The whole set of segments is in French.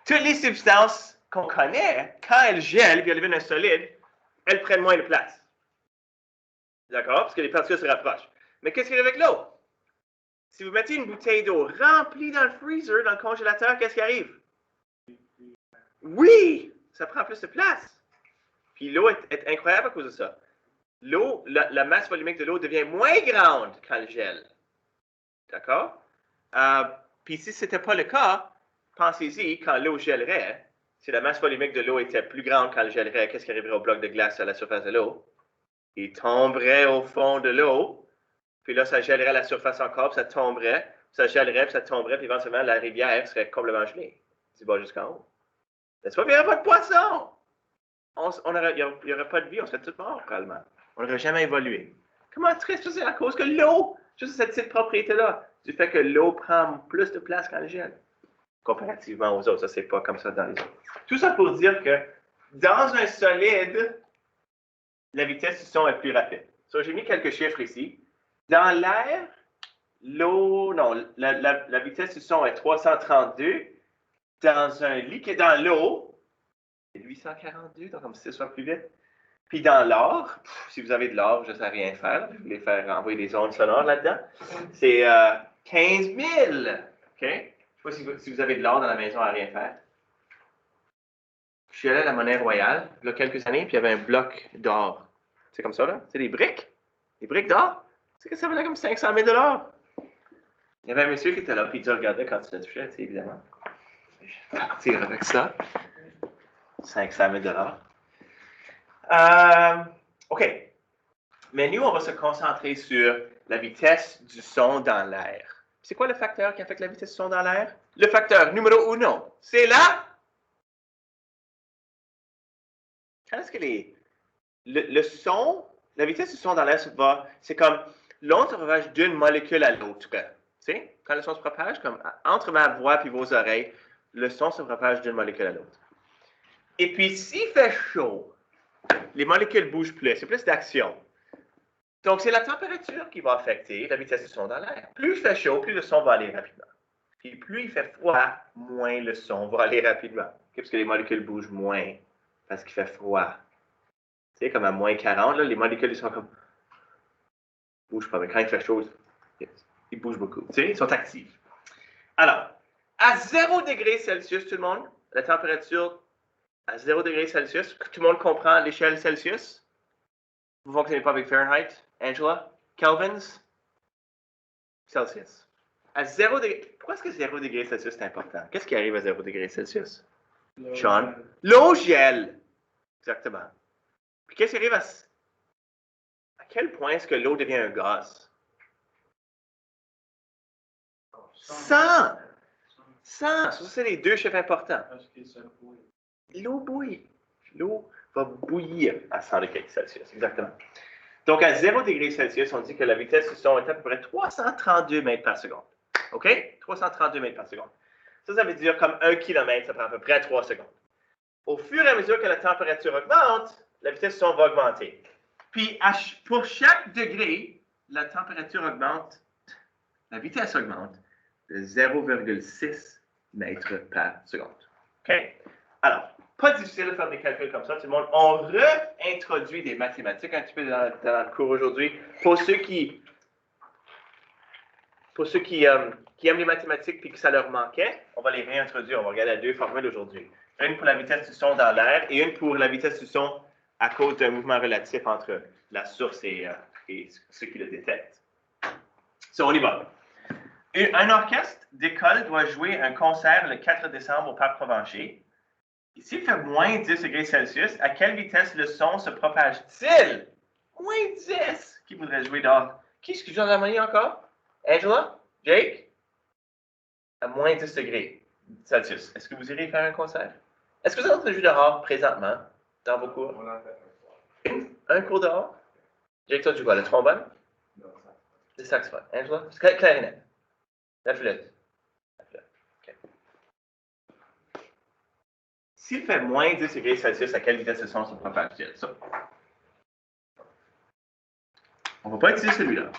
Toutes les substances qu'on connaît, quand elles gèlent et elles deviennent un solide, elles prennent moins de place. D'accord? Parce que les particules se rapprochent. Mais qu'est-ce qu'il y a avec l'eau? Si vous mettez une bouteille d'eau remplie dans le freezer, dans le congélateur, qu'est-ce qui arrive? Oui! Ça prend plus de place. Puis l'eau est incroyable à cause de ça. L'eau, la masse volumique de l'eau devient moins grande quand elle gèle. D'accord? Puis si ce n'était pas le cas, pensez-y, quand l'eau gèlerait, si la masse volumique de l'eau était plus grande quand elle gèlerait, qu'est-ce qui arriverait au bloc de glace à la surface de l'eau? Il tomberait au fond de l'eau, puis là, ça gèlerait à la surface encore, puis ça tomberait, puis ça gèlerait, puis ça tomberait, puis éventuellement, la rivière serait complètement gelée. Tu vas jusqu'en haut. N'est-ce pas? Il n'y aurait pas de poisson! Il n'y aurait pas de vie, on serait tous morts, probablement. On n'aurait jamais évolué. Comment triste c'est à cause que l'eau, juste cette petite propriété-là, du fait que l'eau prend plus de place quand elle gèle, comparativement aux autres. Ça, c'est pas comme ça dans les autres. Tout ça pour dire que dans un solide, la vitesse du son est plus rapide. So, j'ai mis quelques chiffres ici. Dans l'air, l'eau, non, la vitesse du son est 332. Dans un liquide, dans l'eau, c'est 842, donc comme si ça soit plus vite. Puis dans l'or, si vous avez de l'or, je ne sais rien faire. Je voulais faire envoyer des ondes sonores là-dedans. C'est 15 000. OK? Je ne sais pas si vous avez de l'or dans la maison à rien faire. Je suis allé à la Monnaie Royale, il y a quelques années, puis il y avait un bloc d'or. C'est comme ça, là? C'est des briques. Des briques d'or. C'est que ça valait comme 500 000 $. Il y avait un monsieur qui était là, puis il regardait quand tu le touchais, évidemment. Je vais partir avec ça. 500 000 $. OK. Mais nous, on va se concentrer sur la vitesse du son dans l'air. C'est quoi le facteur qui affecte la vitesse du son dans l'air? Le facteur numéro 1, c'est là. Quand est-ce que le son, la vitesse du son dans l'air c'est comme l'onde se propage d'une molécule à l'autre. Tu sais, quand le son se propage, comme entre ma voix et vos oreilles, le son se propage d'une molécule à l'autre. Et puis, s'il fait chaud, les molécules bougent plus, c'est plus d'action. Donc, c'est la température qui va affecter la vitesse du son dans l'air. Plus il fait chaud, plus le son va aller rapidement. Puis plus il fait froid, moins le son va aller rapidement. Parce que les molécules bougent moins parce qu'il fait froid. Tu sais, comme à moins 40, là, les molécules sont comme... Ils ne bougent pas, mais quand il fait chaud, ils bougent beaucoup. Tu sais, ils sont actifs. Alors, à 0 degré Celsius, tout le monde, la température à 0 degré Celsius, tout le monde comprend l'échelle Celsius? Vous ne fonctionnez pas avec Fahrenheit, Angela? Kelvins? Celsius. À 0 degré... Pourquoi est-ce que 0 degré Celsius est important? Qu'est-ce qui arrive à 0 degré Celsius? Sean? L'eau gèle. Exactement. Puis qu'est-ce qui arrive à quel point est-ce que l'eau devient un gaz? 100! 100! Ça, c'est les deux chiffres importants. L'eau bouille. L'eau va bouillir à 100 degrés Celsius. Exactement. Donc, à 0 degré Celsius, on dit que la vitesse du son est à peu près 332 mètres par seconde. OK? 332 mètres par seconde. Ça veut dire comme 1 km, ça prend à peu près 3 secondes. Au fur et à mesure que la température augmente, la vitesse du son va augmenter. Puis, pour chaque degré, la température augmente, la vitesse augmente de 0,6 mètres par seconde. OK? Alors, pas difficile de faire des calculs comme ça, tout le monde. On réintroduit des mathématiques un petit peu dans le cours aujourd'hui. Pour ceux qui aiment les mathématiques et que ça leur manquait, on va les réintroduire. On va regarder 2 formules aujourd'hui. Une pour la vitesse du son dans l'air et une pour la vitesse du son à cause d'un mouvement relatif entre la source et ceux qui le détectent. So, on y va. Un orchestre d'école doit jouer un concert le 4 décembre au Parc Provencher. S'il fait moins 10 degrés Celsius, à quelle vitesse le son se propage-t-il? Moins 10! Qui voudrait jouer dehors? Qui est-ce qui joue en harmonie encore? Angela? Jake? À moins 10 degrés Celsius. Est-ce que vous irez faire un concert? Est-ce que vous êtes en train de jouer dehors présentement dans vos cours? Un cours dehors? Jake, toi, tu joues quoi? Le trombone? Non, le saxophone. Angela? Clarinette. La flûte. Okay. S'il fait moins 10 degrés Celsius, à quelle vitesse le son se propage-t-il? Ça. On ne va pas utiliser celui-là.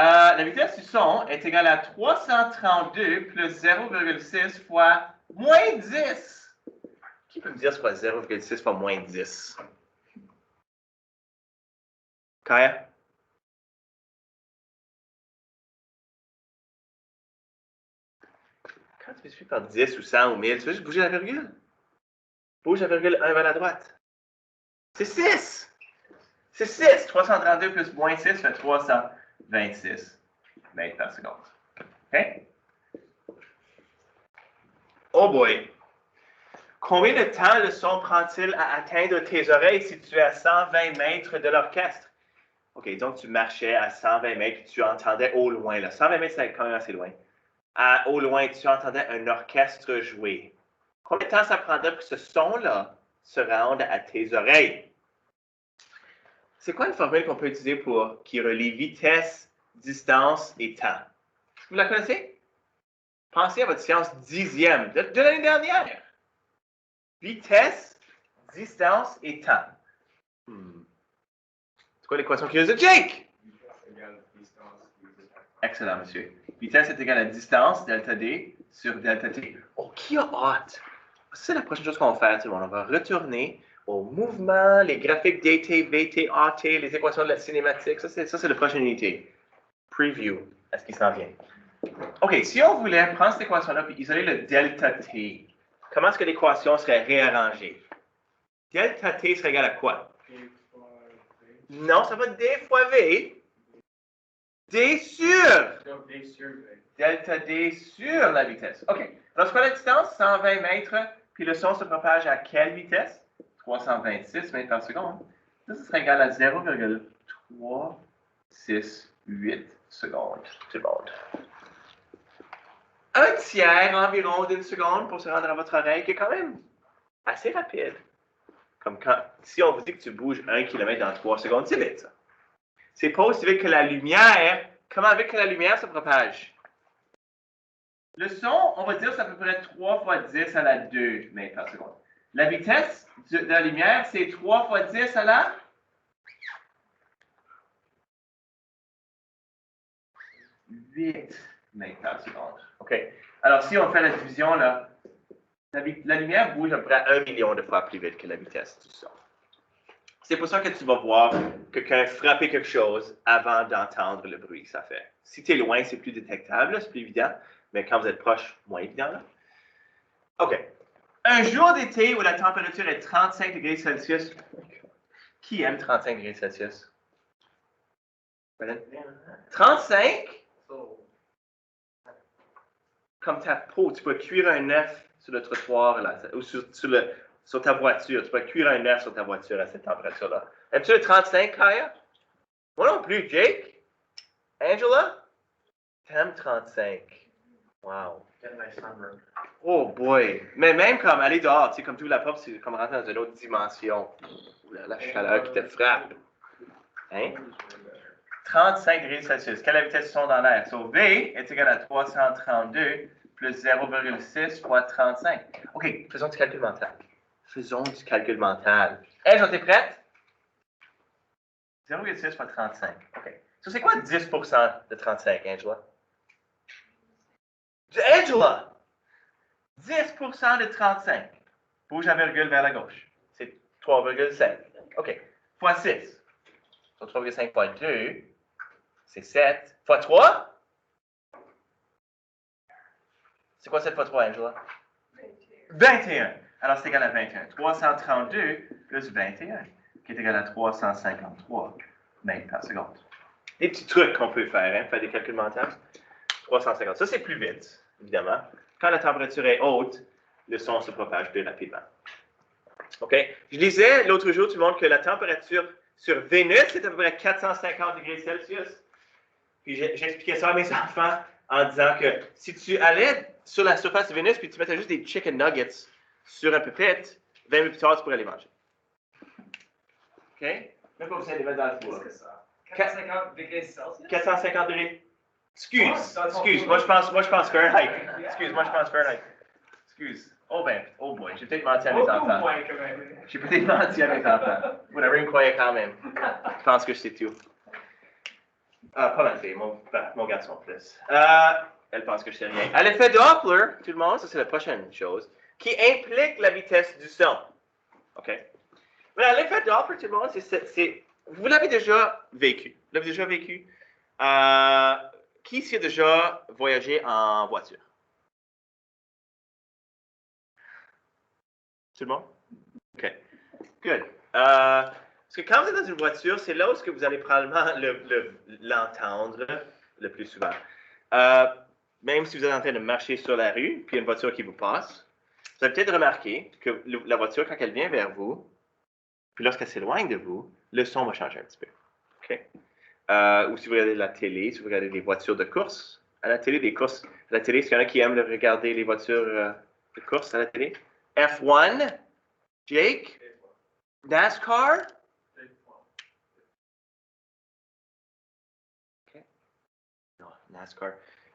La vitesse du son est égale à 332 plus 0,6 fois moins 10. Qui peut me dire c'est quoi 0,6 fois moins 10? Kaya? Quand tu multiplies par 10 ou 100 ou 1000, tu vas juste bouger la virgule. Bouge la virgule 1 vers la droite. C'est 6! C'est 6! 332 plus moins 6 fait 326 mètres par seconde. OK? Oh boy! Combien de temps le son prend-il à atteindre tes oreilles si tu es à 120 mètres de l'orchestre? OK, donc tu marchais à 120 mètres et tu entendais au loin. Là. 120 mètres, c'est quand même assez loin. Au loin, tu entendais un orchestre jouer. Combien de temps ça prendrait pour que ce son-là se rende à tes oreilles? C'est quoi une formule qu'on peut utiliser pour qui relie vitesse, distance et temps? Vous la connaissez? Pensez à votre science dixième de l'année dernière. Vitesse, distance et temps. C'est quoi l'équation curieuse de Jake? Excellent, monsieur. Vitesse est égale à distance, delta D, sur delta T. Oh, qui a hâte? C'est la prochaine chose qu'on va faire, tout le monde. On va retourner au mouvement, les graphiques DT, VT, AT, les équations de la cinématique. Ça, c'est la prochaine unité. Preview. Est-ce qu'il s'en vient? OK, si on voulait prendre cette équation-là et isoler le delta T, comment est-ce que l'équation serait réarrangée? Delta T serait égal à quoi? Non, ça va D fois V. D sur. Delta D sur la vitesse. OK. Alors, c'est quoi la distance? 120 mètres. Puis le son se propage à quelle vitesse? 326 mètres par seconde. Ça serait égal à 0,368 secondes. Tout le monde. Un tiers environ d'une seconde pour se rendre à votre oreille, qui est quand même assez rapide. Comme quand, si on vous dit que tu bouges 1 km dans 3 secondes, c'est vite, ça. C'est pas aussi vite que la lumière. Comment vite que la lumière se propage? Le son, on va dire, c'est à peu près 3 fois 10 à la 2 mètres par seconde. La vitesse de la lumière, c'est 3 fois 10 à la 8 mètres par seconde. OK. Alors, si on fait la division, là, la lumière bouge à peu près 1 million de fois plus vite que la vitesse du son. C'est pour ça que tu vas voir quelqu'un frapper quelque chose avant d'entendre le bruit que ça fait. Si tu es loin, c'est plus détectable, c'est plus évident, mais quand vous êtes proche, moins évident. Là. OK. Un jour d'été où la température est 35 degrés Celsius. Qui aime 35 degrés Celsius? 35? Comme ta peau, tu peux cuire un œuf sur le trottoir, là, ou sur ta voiture. Tu peux cuire un œuf sur ta voiture à cette température-là. Aimes-tu le 35, Kaya? Moi non plus, Jake. Angela? T'aimes 35. Wow. Oh boy. Mais même comme aller dehors, tu sais, comme tout la porte, c'est comme rentrer dans une autre dimension. La chaleur qui te frappe. Hein? 35 degrés Celsius. Quelle est la vitesse du son dans l'air? So, V est égal à 332 plus 0,6 fois 35. OK, faisons du calcul mental. Faisons du calcul mental. Angela, t'es prête? 0,6 fois 35. OK. So, c'est quoi 10% de 35, Angela? Angela! 10% de 35. Bouge la virgule vers la gauche. C'est 3,5. OK. Fois 6. So, 3,5 fois 2, c'est 7. Fois 3? C'est quoi 7 fois 3, Angela? 21. Alors, c'est égal à 21. 332 plus 21, qui est égal à 353 mètres par seconde. Des petits trucs qu'on peut faire, hein, faire des calculs mentaux. 350. Ça, c'est plus vite, évidemment. Quand la température est haute, le son se propage plus rapidement. OK? Je disais l'autre jour, tout le monde, que la température sur Vénus, c'est à peu près 450 degrés Celsius. Puis j'expliquais ça à mes enfants en disant que si tu allais sur la surface de Vénus puis tu mettais juste des chicken nuggets sur un pupitre, 20 minutes plus tard, tu pourrais les manger. OK? Même pas besoin de les mettre dans le four. Qu'est-ce que ça? 450 degrés Celsius? 450 degrés. Excuse, moi je pense Fahrenheit. Excuse, moi je pense Fahrenheit. Excuse. Oh boy, j'ai peut-être menti à mes enfants. J'ai peut-être menti à mes enfants. Whatever, ils me croyaient quand même. Je pense que je sais tout. Pas ma fille, mon garçon plus. Elle pense que je sais rien. À l'effet Doppler, tout le monde, ça c'est la prochaine chose, qui implique la vitesse du son. OK? Voilà, l'effet Doppler, tout le monde, vous l'avez déjà vécu. Vous l'avez déjà vécu. Qui ici a déjà voyagé en voiture? Tout le monde? OK. Good. Parce que quand vous êtes dans une voiture, c'est là où vous allez probablement l'entendre le plus souvent. Même si vous êtes en train de marcher sur la rue, puis il y a une voiture qui vous passe, vous avez peut-être remarqué que la voiture, quand elle vient vers vous, puis lorsqu'elle s'éloigne de vous, le son va changer un petit peu. OK? Ou si vous regardez la télé, si vous regardez des voitures de course, à la télé, des courses, à la télé, est-ce qu'il y en a qui aiment regarder les voitures de course à la télé? F1, Jake? NASCAR? Okay. Non, NASCAR.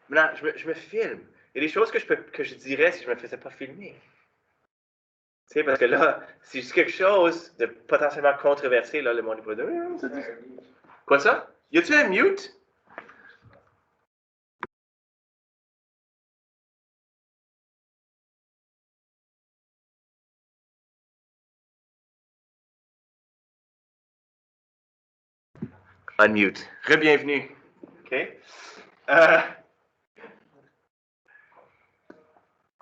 Maintenant, je me filme. Il y a des choses que je dirais si je ne me faisais pas filmer. Tu sais, parce que là, si je dis quelque chose de potentiellement controversé, là, le monde va dire... Quoi ça? Y a-tu un mute? Unmute. Re-bienvenue. OK?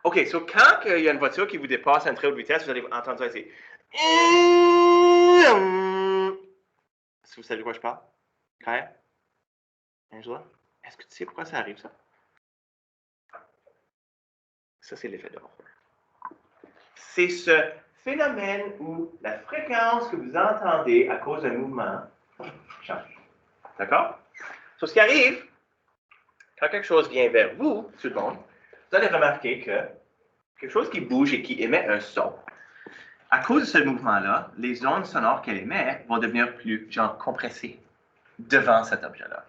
OK, so quand il y a une voiture qui vous dépasse à une très haute vitesse, vous allez entendre ça ici. Est-ce que vous savez de quoi je parle? Kyle? Angela? Est-ce que tu sais pourquoi ça arrive, ça? Ça, c'est l'effet Doppler. C'est ce phénomène où la fréquence que vous entendez à cause d'un mouvement change. D'accord? So, ce qui arrive, quand quelque chose vient vers vous, tout le monde, vous allez remarquer que quelque chose qui bouge et qui émet un son, à cause de ce mouvement-là, les ondes sonores qu'elle émet vont devenir plus, genre, compressées devant cet objet-là.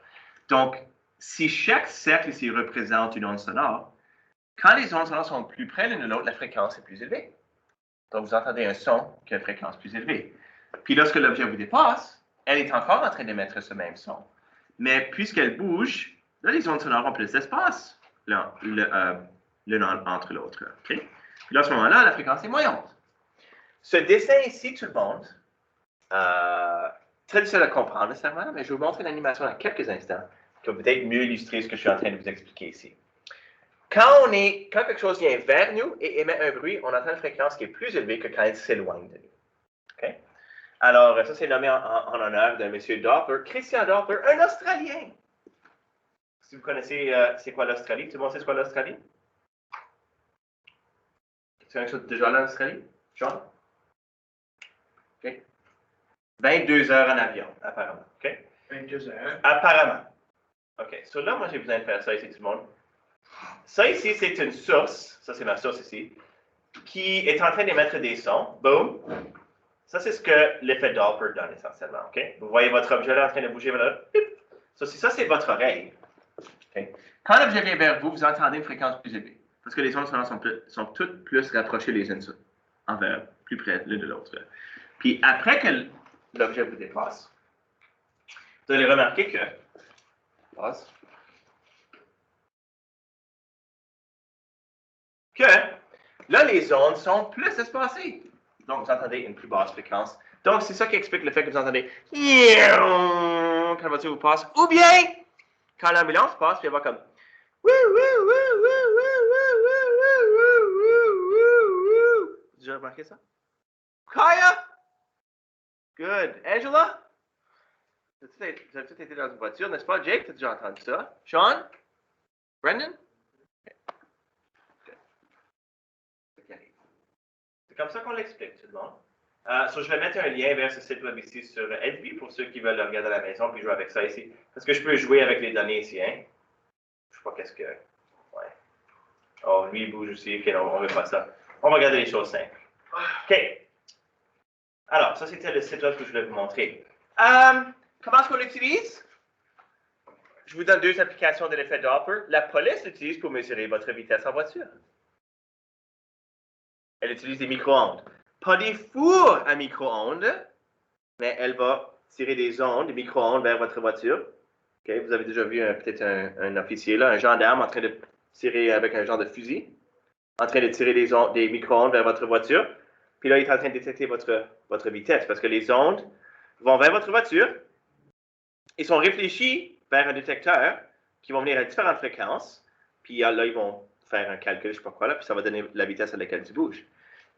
Donc, si chaque cercle ici représente une onde sonore, quand les ondes sonores sont plus près l'une de l'autre, la fréquence est plus élevée. Donc, vous entendez un son qui a une fréquence plus élevée. Puis, lorsque l'objet vous dépasse, elle est encore en train d'émettre ce même son. Mais puisqu'elle bouge, là, les ondes sonores ont plus d'espace l'une entre l'autre. Okay? Puis là, à ce moment-là, la fréquence est moyenne. Ce dessin ici, tout le monde, très difficile à comprendre nécessairement, mais je vais vous montrer une animation dans quelques instants qui va peut-être mieux illustrer ce que je suis en train de vous expliquer ici. Quand quelque chose vient vers nous et émet un bruit, on entend une fréquence qui est plus élevée que quand elle s'éloigne de nous. Okay? Alors, ça, c'est nommé en honneur d'un monsieur Doppler, Christian Doppler, un Australien. Si vous connaissez, c'est quoi l'Australie? Tout le monde sait c'est quoi l'Australie? C'est quelque chose déjà allé en Australie? John? OK. 22 heures en avion, apparemment. OK? 22 heures. Apparemment. OK. So là, moi, j'ai besoin de faire ça ici, tout le monde. Ça ici, c'est une source. Ça, c'est ma source ici. Qui est en train d'émettre des sons. Boom. Ça, c'est ce que l'effet Doppler donne essentiellement. OK? Vous voyez votre objet là en train de bouger. Ça, c'est votre oreille. Okay? Quand l'objet vient vers vous, vous entendez une fréquence plus élevée. Parce que les ondes sonores sont toutes plus rapprochées les unes envers, plus près l'une de l'autre. Puis après que l'objet vous dépasse, vous allez remarquer que là, les ondes sont plus espacées. Donc, vous entendez une plus basse fréquence. Donc, c'est ça qui explique le fait que vous entendez quand la voiture vous passe, ou bien quand l'ambulance passe, puis elle va comme Vous avez déjà remarqué ça? Kaya? Good. Angela? Vous avez tous été dans une voiture, n'est-ce pas? Jake, tu as déjà entendu ça? Sean? Brendan? C'est comme ça qu'on l'explique, tout le monde. Je vais mettre un lien vers ce site web ici sur Edby pour ceux qui veulent le regarder à la maison puis jouer avec ça ici. Parce que je peux jouer avec les données ici, hein? Je sais pas qu'est-ce que... Ouais. Oh, lui, il bouge aussi. OK, non, on ne veut pas ça. On va regarder les choses simples. OK. Alors, ça, c'était le site web que je voulais vous montrer. Comment est-ce qu'on l'utilise? Je vous donne deux applications de l'effet Doppler. La police l'utilise pour mesurer votre vitesse en voiture. Elle utilise des micro-ondes. Pas des fours à micro-ondes, mais elle va tirer des ondes, des micro-ondes vers votre voiture. Okay? Vous avez déjà vu peut-être un officier, là, un gendarme en train de tirer avec un genre de fusil, en train de tirer des micro-ondes vers votre voiture. Puis là, il est en train de détecter votre vitesse parce que les ondes vont vers votre voiture et sont réfléchies vers un détecteur qui vont venir à différentes fréquences. Puis là, ils vont faire un calcul, je ne sais pas quoi, là, puis ça va donner la vitesse à laquelle tu bouges.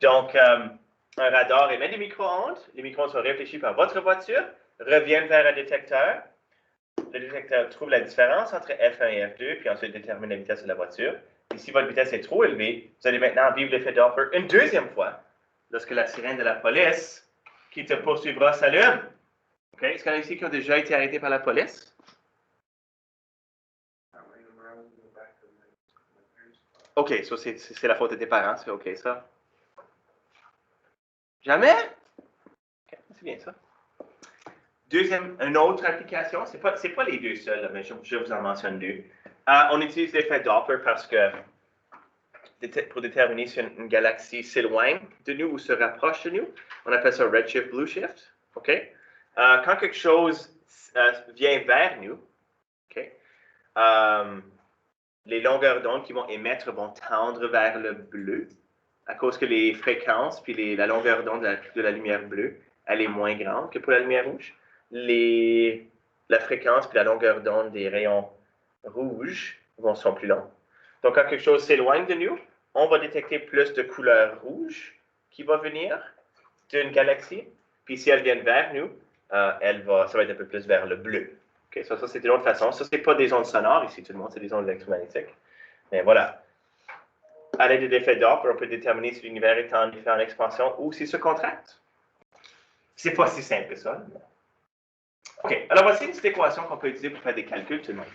Donc, un radar émet des micro-ondes. Les micro-ondes sont réfléchis par votre voiture, reviennent vers un détecteur. Le détecteur trouve la différence entre F1 et F2, puis ensuite détermine la vitesse de la voiture. Et si votre vitesse est trop élevée, vous allez maintenant vivre l'effet Doppler une deuxième fois, lorsque la sirène de la police qui te poursuivra s'allume. Okay? Est-ce qu'il y en a ici qui ont déjà été arrêtés par la police? OK, ça c'est la faute de tes parents, c'est OK ça? Jamais? Okay, c'est bien ça. Deuxième, une autre application, c'est pas les deux seuls, mais je vous en mentionne deux. On utilise l'effet Doppler parce que pour déterminer si une galaxie s'éloigne de nous ou se rapproche de nous, on appelle ça redshift, blueshift. OK? Quand quelque chose vient vers nous, OK? Les longueurs d'onde qui vont émettre vont tendre vers le bleu à cause que les fréquences puis la longueur d'onde de la lumière bleue, elle est moins grande que pour la lumière rouge. La fréquence puis la longueur d'onde des rayons rouges sont plus longs. Donc, quand quelque chose s'éloigne de nous, on va détecter plus de couleur rouge qui va venir d'une galaxie. Puis si elle vient vers nous, ça va être un peu plus vers le bleu. Okay, ça c'est une autre façon. Ça, ce n'est pas des ondes sonores ici, tout le monde, c'est des ondes électromagnétiques. Mais voilà. À l'aide de l'effet Doppler, on peut déterminer si l'univers est en expansion ou s'il se contracte. C'est pas si simple que ça. OK, alors voici une petite équation qu'on peut utiliser pour faire des calculs, tout le monde.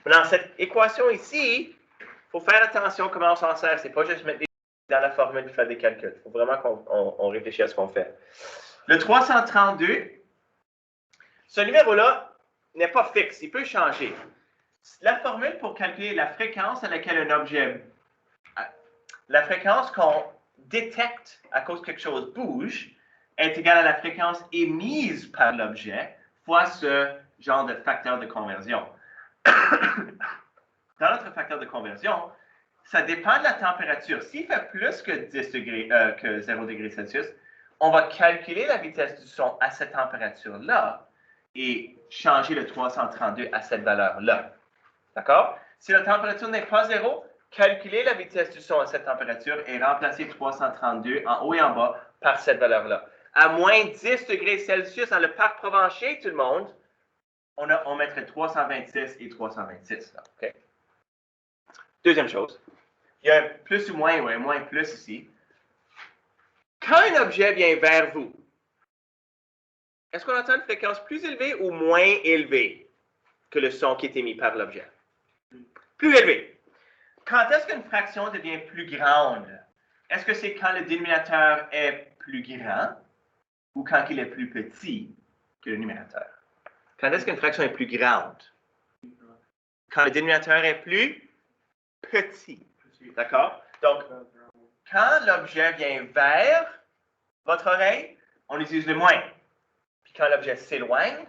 Dans cette équation ici, il faut faire attention à comment on s'en sert. C'est pas juste mettre dans la formule pour faire des calculs. Il faut vraiment qu'on réfléchisse à ce qu'on fait. Le 332, ce numéro-là n'est pas fixe, il peut changer. La formule pour calculer la fréquence à laquelle un objet, la fréquence qu'on détecte à cause que quelque chose bouge, est égale à la fréquence émise par l'objet fois ce genre de facteur de conversion. Dans notre facteur de conversion, ça dépend de la température. S'il fait plus que 10 degrés, que 0 degrés Celsius, on va calculer la vitesse du son à cette température-là et changer le 332 à cette valeur-là. D'accord? Si la température n'est pas 0, calculez la vitesse du son à cette température et remplacez 332 en haut et en bas par cette valeur-là. À moins 10 degrés Celsius dans le parc Provencher, tout le monde, on mettrait 326 et 326. Là, okay? Deuxième chose, il y a un plus ou moins un moins plus ici. Quand un objet vient vers vous, est-ce qu'on entend une fréquence plus élevée ou moins élevée que le son qui est émis par l'objet? Plus élevée. Quand est-ce qu'une fraction devient plus grande? Est-ce que c'est quand le dénominateur est plus grand ou quand il est plus petit que le numérateur? Quand est-ce qu'une fraction est plus grande? Quand le dénominateur est plus petit. D'accord? Donc, quand l'objet vient vers votre oreille, on utilise le moins. Puis quand l'objet s'éloigne,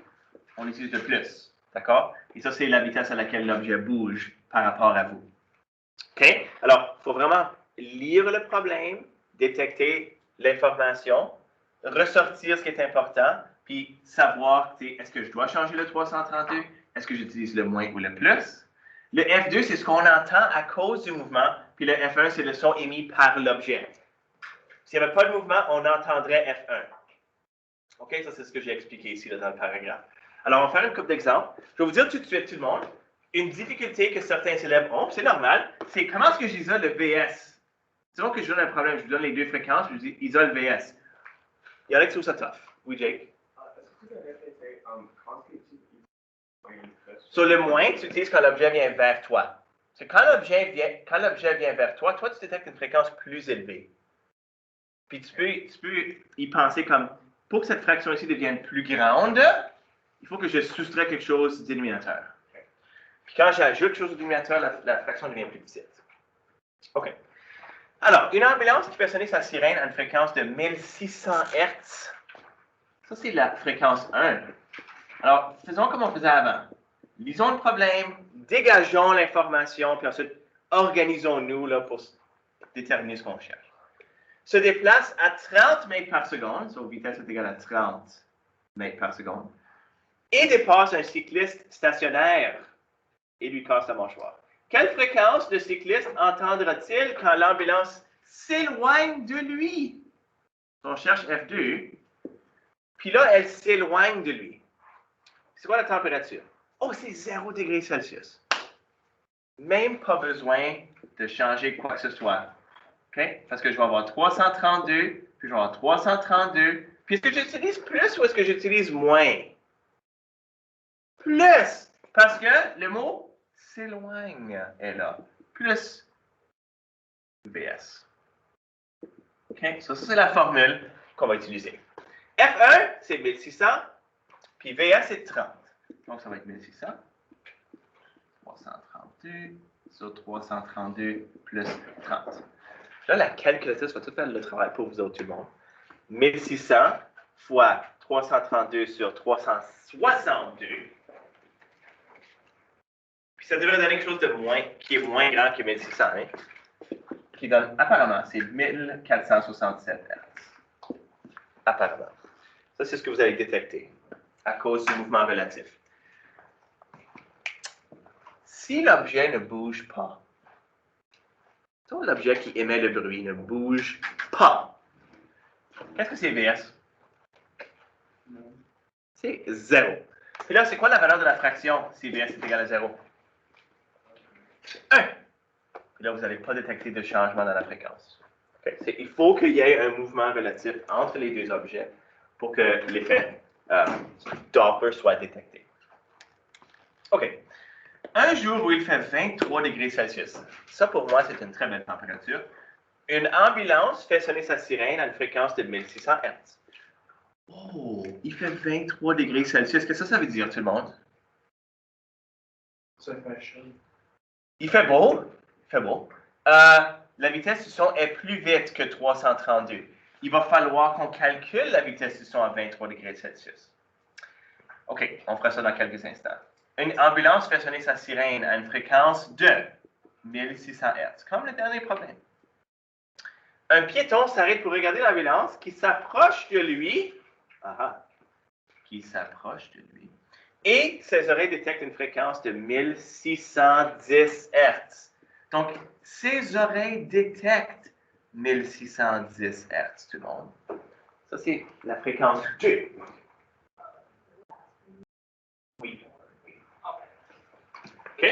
on utilise le plus. D'accord? Et ça, c'est la vitesse à laquelle l'objet bouge par rapport à vous. OK? Alors, il faut vraiment lire le problème, détecter l'information, ressortir ce qui est important, puis savoir, est-ce que je dois changer le 332? Est-ce que j'utilise le moins ou le plus? Le F2, c'est ce qu'on entend à cause du mouvement, puis le F1, c'est le son émis par l'objet. S'il n'y avait pas de mouvement, on entendrait F1. OK? Ça, c'est ce que j'ai expliqué ici là, dans le paragraphe. Alors, on va faire une couple d'exemples. Je vais vous dire tout de suite, tout le monde, une difficulté que certains élèves ont, c'est normal, c'est comment est-ce que j'isole le VS? Disons que je donne un problème, je vous donne les deux fréquences, je vous dis isole VS. Il y en a qui trouvent ça tough. Oui, Jake? Sur le moins, tu utilises quand l'objet vient vers toi. C'est quand l'objet vient vers toi, toi, tu détectes une fréquence plus élevée. Puis tu peux y penser comme, pour que cette fraction ici devienne plus grande, il faut que je soustrais quelque chose du dénominateur. Puis quand j'ajoute quelque chose au dénominateur, la fraction devient plus petite. OK. Alors, une ambulance qui fait sonner sa sirène à une fréquence de 1600 Hz. Ça, c'est la fréquence 1. Alors, faisons comme on faisait avant. lisons le problème, dégageons l'information, puis ensuite, organisons-nous là, pour déterminer ce qu'on cherche. Se déplace à 30 mètres par seconde, so vitesse est égale à 30 mètres par seconde, et dépasse un cycliste stationnaire et lui casse la mâchoire. Quelle fréquence le cycliste entendra-t-il quand l'ambulance s'éloigne de lui? On cherche F2, puis là, elle s'éloigne de lui. C'est quoi la température? Oh, c'est 0 degrés Celsius. Même pas besoin de changer quoi que ce soit. OK? Parce que je vais avoir 332, puis je vais avoir 332. Puis est-ce que j'utilise plus ou est-ce que j'utilise moins? Plus! Parce que le mot s'éloigne est là. Plus VS. OK? Ça, c'est la formule qu'on va utiliser. F1, c'est 1600, puis VS, c'est 30. Donc, ça va être 1600. 332 sur 332 plus 30. Là, la calculatrice va tout faire le travail pour vous autres, tout le monde. 1600 fois 332 sur 362. Puis ça devrait donner quelque chose de moins, qui est moins grand que 1600, hein? Qui donne, apparemment, c'est 1467 Hz. Apparemment. Ça, c'est ce que vous avez détecté à cause du mouvement relatif. Si l'objet ne bouge pas, l'objet qui émet le bruit ne bouge pas, qu'est-ce que c'est VS? C'est 0. Puis là, c'est quoi la valeur de la fraction si VS est égal à 0? 1. Puis là, vous n'allez pas détecter de changement dans la fréquence. Okay. Il faut qu'il y ait un mouvement relatif entre les deux objets pour que l'effet Doppler soit détecté. OK. Un jour où il fait 23 degrés Celsius. Ça, pour moi, c'est une très belle température. Une ambulance fait sonner sa sirène à une fréquence de 1600 Hz. Oh, il fait 23 degrés Celsius. Qu'est-ce que ça veut dire, tout le monde? Ça fait chaud. Il fait beau. Il fait beau. La vitesse du son est plus vite que 332. Il va falloir qu'on calcule la vitesse du son à 23 degrés Celsius. OK, on fera ça dans quelques instants. Une ambulance fait sonner sa sirène à une fréquence de 1600 Hz, comme le dernier problème. Un piéton s'arrête pour regarder l'ambulance qui s'approche de lui. Qui s'approche de lui. Et ses oreilles détectent une fréquence de 1610 Hz. Donc, ses oreilles détectent 1610 Hz, tout le monde. Ça, c'est la fréquence 2. Oui. OK.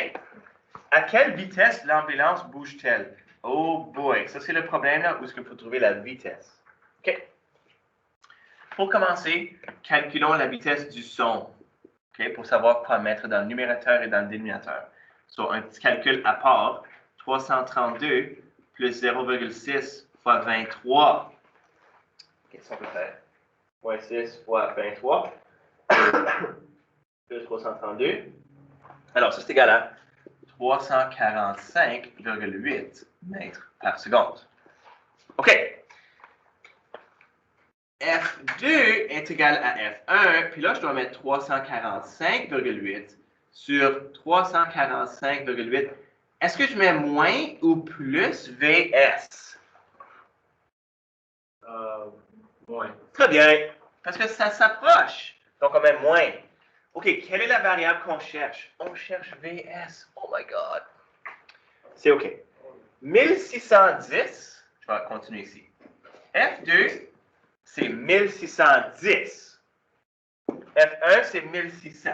À quelle vitesse l'ambulance bouge-t-elle? Oh boy, ça c'est le problème là où est-ce qu'il faut trouver la vitesse. OK. Pour commencer, calculons la vitesse du son. OK, pour savoir quoi mettre dans le numérateur et dans le dénominateur. So, un petit calcul à part, 332 plus 0,6 fois 23. Qu'est-ce qu'on peut faire? 0,6 fois 23 plus 332. Alors, ça c'est égal à 345,8 mètres par seconde. OK. F2 est égal à F1, puis là, je dois mettre 345,8 sur 345,8. Est-ce que je mets moins ou plus VS? Moins. Très bien, parce que ça s'approche. Donc, on met moins. OK, quelle est la variable qu'on cherche? On cherche VS. Oh my God. C'est OK. 1610, je vais continuer ici. F2, c'est 1610. F1, c'est 1600.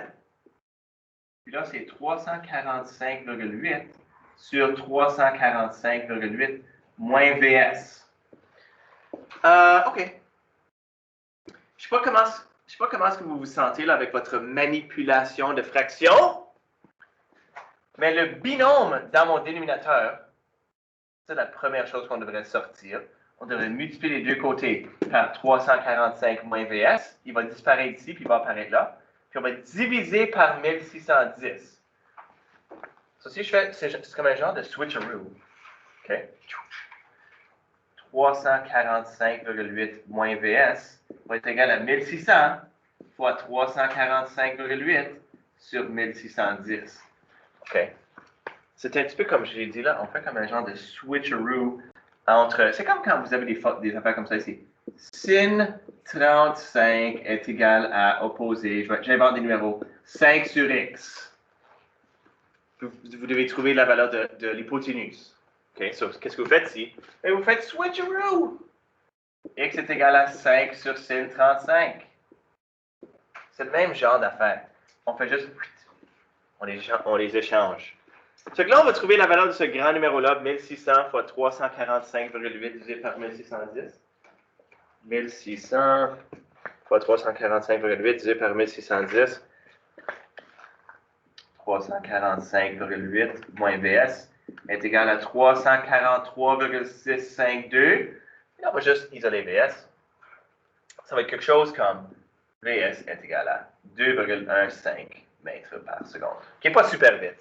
Puis là, c'est 345,8 sur 345,8 moins VS. OK. Je sais pas comment est-ce que vous vous sentez là, avec votre manipulation de fractions, mais le binôme dans mon dénominateur, c'est la première chose qu'on devrait sortir. On devrait multiplier les deux côtés par 345 moins VS. Il va disparaître ici, puis il va apparaître là. Puis on va diviser par 1610. Ça, si je fais, c'est comme un genre de switcheroo. OK? 345,8 moins VS va être égal à 1600 fois 345,8 sur 1610. OK? C'est un petit peu comme je l'ai dit là, on fait comme un genre de switcheroo entre. C'est comme quand vous avez des affaires comme ça ici. Sin 35 est égal à opposé, j'invente des numéros, 5 sur x. Vous devez trouver la valeur de l'hypoténuse. OK? So, qu'est-ce que vous faites ici? Et vous faites switcheroo. X est égal à 5 sur sin 35. C'est le même genre d'affaire. On fait juste. On les échange. Donc là, on va trouver la valeur de ce grand numéro-là, 1600 fois 345,8 divisé par 1610. 1600 fois 345,8 divisé par 1610. 345,8 moins VS est égal à 343,652. Et on va juste isoler VS. Ça va être quelque chose comme VS est égal à 2,15 mètres par seconde. Qui n'est pas super vite.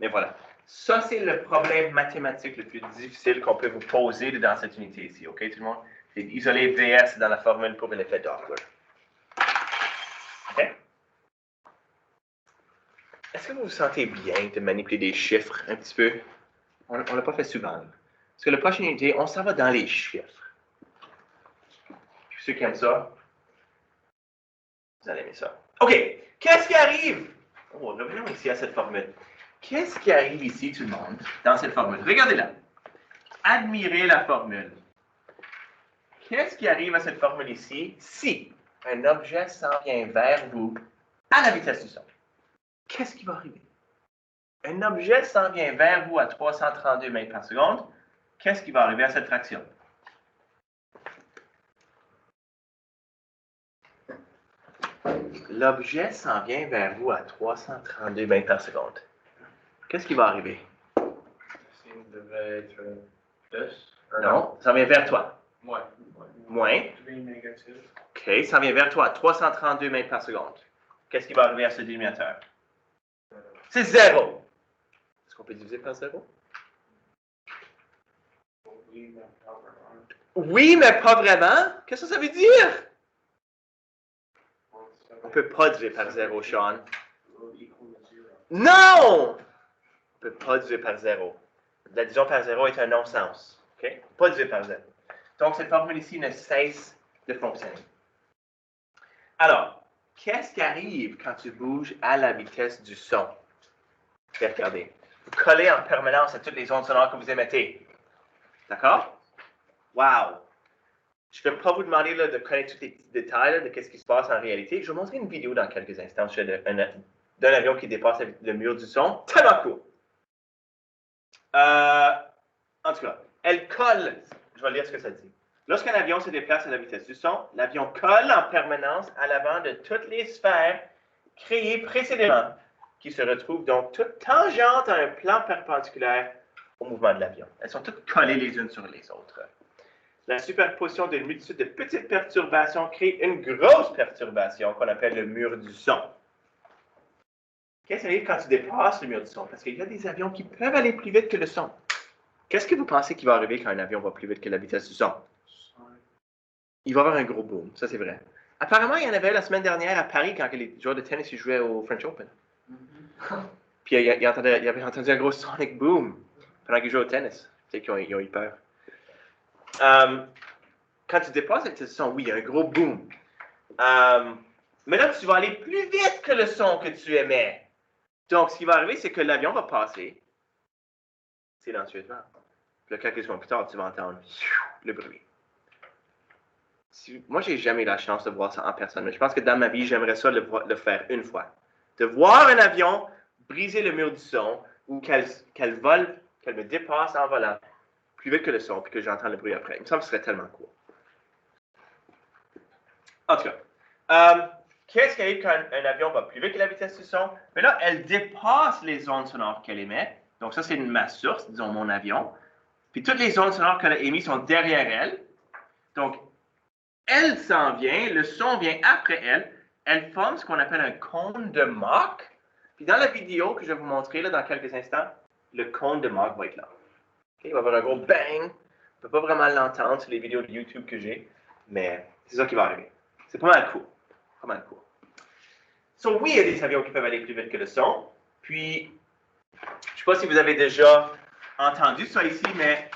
Mais voilà. Ça, c'est le problème mathématique le plus difficile qu'on peut vous poser dans cette unité ici. OK, tout le monde? C'est d'isoler VS dans la formule pour un effet Doppler. OK? Est-ce que vous vous sentez bien de manipuler des chiffres un petit peu? On ne l'a pas fait souvent. Là. Parce que la prochaine unité, on s'en va dans les chiffres. Puis ceux qui aiment ça, vous allez aimer ça. OK. Qu'est-ce qui arrive? Oh, revenons ici à cette formule. Qu'est-ce qui arrive ici, tout le monde, dans cette formule? Regardez-la. Admirez la formule. Qu'est-ce qui arrive à cette formule ici si un objet s'en vient vers vous à la vitesse du son? Qu'est-ce qui va arriver? Un objet s'en vient vers vous à 332 mètres par seconde. Qu'est-ce qui va arriver à cette fraction? L'objet s'en vient vers vous à 332 mètres par seconde. Qu'est-ce qui va arriver? Ça devait être plus. Non, ça vient vers toi. Moins. Négatif. OK, ça vient vers toi, 332 mètres par seconde. Qu'est-ce qui va arriver à ce dénominateur? C'est 0. Est-ce qu'on peut diviser par 0? Oui, mais pas vraiment. Qu'est-ce que ça veut dire? On ne peut pas diviser par 0, Sean. Non! On ne peut pas diviser par 0. La division par 0 est un non-sens. OK? Pas diviser par 0. Donc, cette formule ici ne cesse de fonctionner. Alors, qu'est-ce qui arrive quand tu bouges à la vitesse du son? Regardez. Vous collez en permanence à toutes les ondes sonores que vous émettez. D'accord? Wow! Je ne vais pas vous demander là, de connaître tous les petits détails de ce qui se passe en réalité. Je vais vous montrer une vidéo dans quelques instants d'un avion qui dépasse le mur du son. Tellement cool! En tout cas, elle colle. Je vais lire ce que ça dit. Lorsqu'un avion se déplace à la vitesse du son, l'avion colle en permanence à l'avant de toutes les sphères créées précédemment, qui se retrouvent donc toutes tangentes à un plan perpendiculaire au mouvement de l'avion. Elles sont toutes collées les unes sur les autres. La superposition d'une multitude de petites perturbations crée une grosse perturbation qu'on appelle le mur du son. Qu'est-ce qui arrive quand tu dépasses le mur du son? Parce qu'il y a des avions qui peuvent aller plus vite que le son. Qu'est-ce que vous pensez qui va arriver quand un avion va plus vite que la vitesse du son? Il va y avoir un gros boom, ça c'est vrai. Apparemment, il y en avait la semaine dernière à Paris quand les joueurs de tennis jouaient au French Open. Puis il avait entendu un gros sonic boom pendant qu'ils jouaient au tennis. Tu sais qu'ils ont eu peur. Quand tu dépasses la vitesse du son, oui, il y a un gros boom. Mais là, tu vas aller plus vite que le son que tu émets. Donc, ce qui va arriver, c'est que l'avion va passer silencieusement. Puis là, quelques secondes plus tard, tu vas entendre le bruit. Moi, j'ai jamais eu la chance de voir ça en personne, mais je pense que dans ma vie, j'aimerais ça le faire une fois. De voir un avion briser le mur du son ou qu'elle me dépasse en volant plus vite que le son, puis que j'entends le bruit après. Il me semble que ce serait tellement cool. En tout cas, qu'est-ce qui arrive quand un avion va plus vite que la vitesse du son? Mais là, elle dépasse les ondes sonores qu'elle émet. Donc ça, c'est ma source, disons mon avion. Puis toutes les ondes sonores qu'elle a émises sont derrière elle. Donc, elle s'en vient, le son vient après elle. Elle forme ce qu'on appelle un cône de Mach. Puis dans la vidéo que je vais vous montrer là, dans quelques instants, le cône de Mach va être là. Okay, il va y avoir un gros bang. On ne peut pas vraiment l'entendre sur les vidéos de YouTube que j'ai, mais c'est ça qui va arriver. C'est pas mal cool. Pas mal cool. So, oui, il y a des avions qui peuvent aller plus vite que le son. Puis, je ne sais pas si vous avez déjà entendu ça ici, mais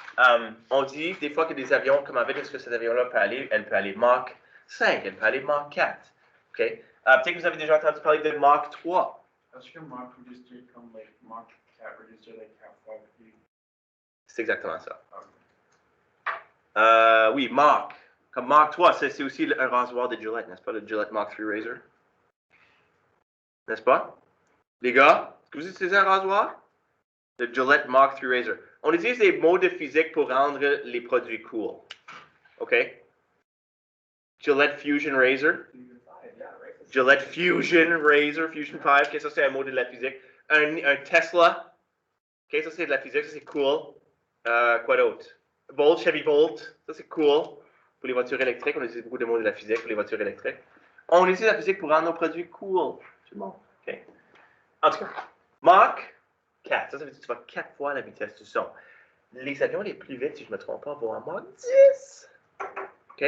on dit des fois que des avions, comme avec ce que cet avion-là peut aller, elle peut aller Mach 5, elle peut aller Mach 4. OK? Peut-être que vous avez déjà entendu parler de Mach 3. Est-ce que Mach register comme like Mach 4 register like Cat 5? C'est exactement ça. Oui, Mach. Comme Mach 3, c'est aussi un rasoir de Gillette, n'est-ce pas? Le Gillette Mach 3 Razor. N'est-ce pas? Les gars, est-ce que vous utilisez un rasoir? Le Gillette Mach 3 Razor. On utilise des mots de physique pour rendre les produits cool. OK? Gillette Fusion Razor. Gillette Fusion Razor, Fusion 5. OK, ça c'est un mot de la physique. Un Tesla. OK, ça c'est de la physique, ça c'est cool. Quoi d'autre? Volt, Chevy Volt. Ça c'est cool. Pour les voitures électriques, on utilise beaucoup de mots de la physique pour les voitures électriques. On utilise la physique pour rendre nos produits cool. Tout le monde. OK. En tout cas, Mach 4. Ça veut dire que tu vas 4 fois la vitesse du son. Les avions les plus vite, si je ne me trompe pas, vont à Mach 10. OK?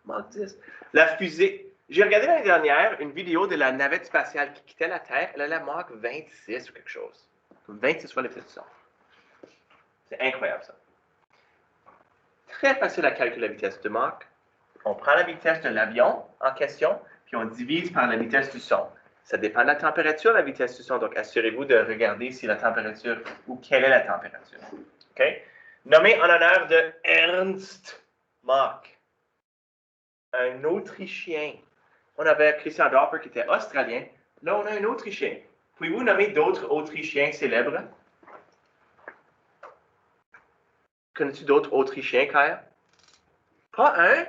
Mach 10. La fusée. J'ai regardé l'année dernière une vidéo de la navette spatiale qui quittait la Terre. Elle allait à Mach 26 ou quelque chose. 26 fois la vitesse du son. C'est incroyable, ça. Très facile à calculer la vitesse de Mach. On prend la vitesse de l'avion en question, puis on divise par la vitesse du son. Ça dépend de la température, la vitesse du son. Donc, assurez-vous de regarder si la température ou quelle est la température. OK? Nommé en l'honneur de Ernst Mach, un Autrichien. On avait Christian Doppler qui était australien. Là, on a un Autrichien. Pouvez-vous nommer d'autres Autrichiens célèbres? Connais-tu d'autres Autrichiens, Kyle? Pas un?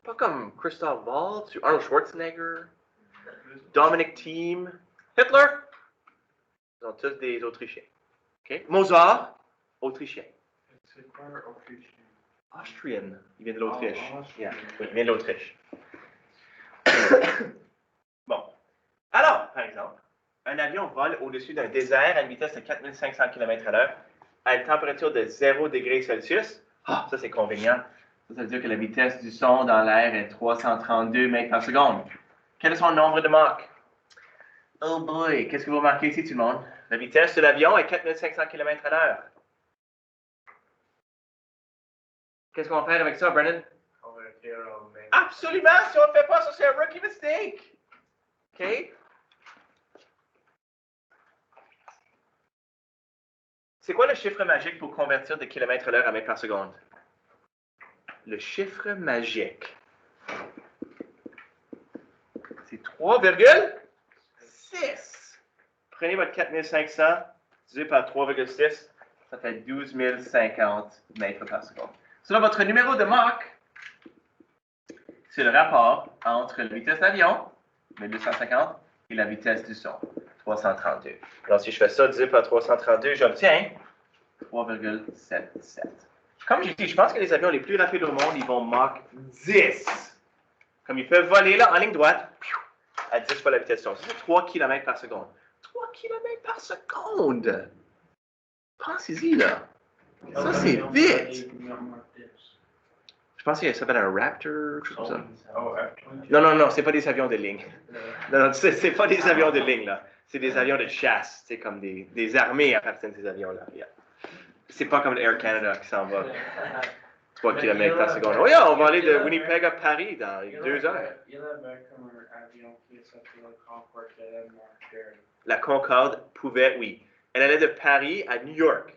Pas comme Christoph Waltz ou Arnold Schwarzenegger, Dominic Thiem, Hitler? Ils sont tous des Autrichiens. Okay? Mozart, Autrichien. C'est quoi Autrichien? Austrian. Il vient de l'Autriche. Oh, Yeah. Oui, il vient de l'Autriche. Bon. Alors, par exemple, un avion vole au-dessus d'un désert à une vitesse de 4500 km/h à une température de 0 degrés Celsius. Ah, ça c'est convenient. Ça veut dire que la vitesse du son dans l'air est 332 mètres par seconde. Quel est son nombre de Mach? Oh boy, qu'est-ce que vous remarquez ici, tout le monde? La vitesse de l'avion est 4500 km/h. Qu'est-ce qu'on va faire avec ça, Brennan? On va faire un main. Absolument! Si on ne le fait pas, ça c'est un rookie mistake. OK? C'est quoi le chiffre magique pour convertir de km/h à mètres par seconde? Le chiffre magique. C'est 3,6. Prenez votre 4500, divisé par 3,6, ça fait 12 050 mètres par seconde. Selon votre numéro de Mach, c'est le rapport entre la vitesse d'avion, 1250, et la vitesse du son, 332. Alors, si je fais ça divisé par 332, j'obtiens 3,77. Comme j'ai dit, je pense que les avions les plus rapides au monde, ils vont Mach 10. Comme ils peuvent voler là, en ligne droite, à 10 fois la vitesse du son. C'est 3 km par seconde. 3 km par seconde! Pensez-y, là. Ça, c'est vite! Je pense qu'il s'appelle un Raptor, quelque chose comme ça. Oh, F-20. Non, c'est pas des avions de ligne. Non, c'est pas des avions de ligne, là. C'est des avions de chasse. C'est comme des armées appartiennent à ces avions-là. Yeah. C'est pas comme l'Air Canada qui s'en va 3 km par seconde. Oh yeah, on va aller de Winnipeg à Paris dans 2 heures. Il y avait comme un avion qui s'appelait le Concorde qui allait marcher. La Concorde pouvait, oui. Elle allait de Paris à New York.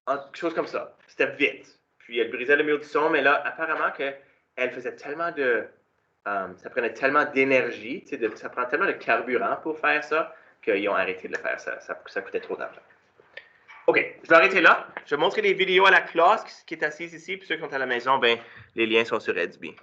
Quelque chose comme ça. C'était vite. Puis elle brisait le mur du son, mais là, apparemment qu'elle faisait tellement de... ça prenait tellement d'énergie, ça prend tellement de carburant pour faire ça, qu'ils ont arrêté de le faire. Ça coûtait trop d'argent. OK, je vais arrêter là. Je vais montrer des vidéos à la classe qui est assise ici. Puis ceux qui sont à la maison, ben, les liens sont sur Edsby.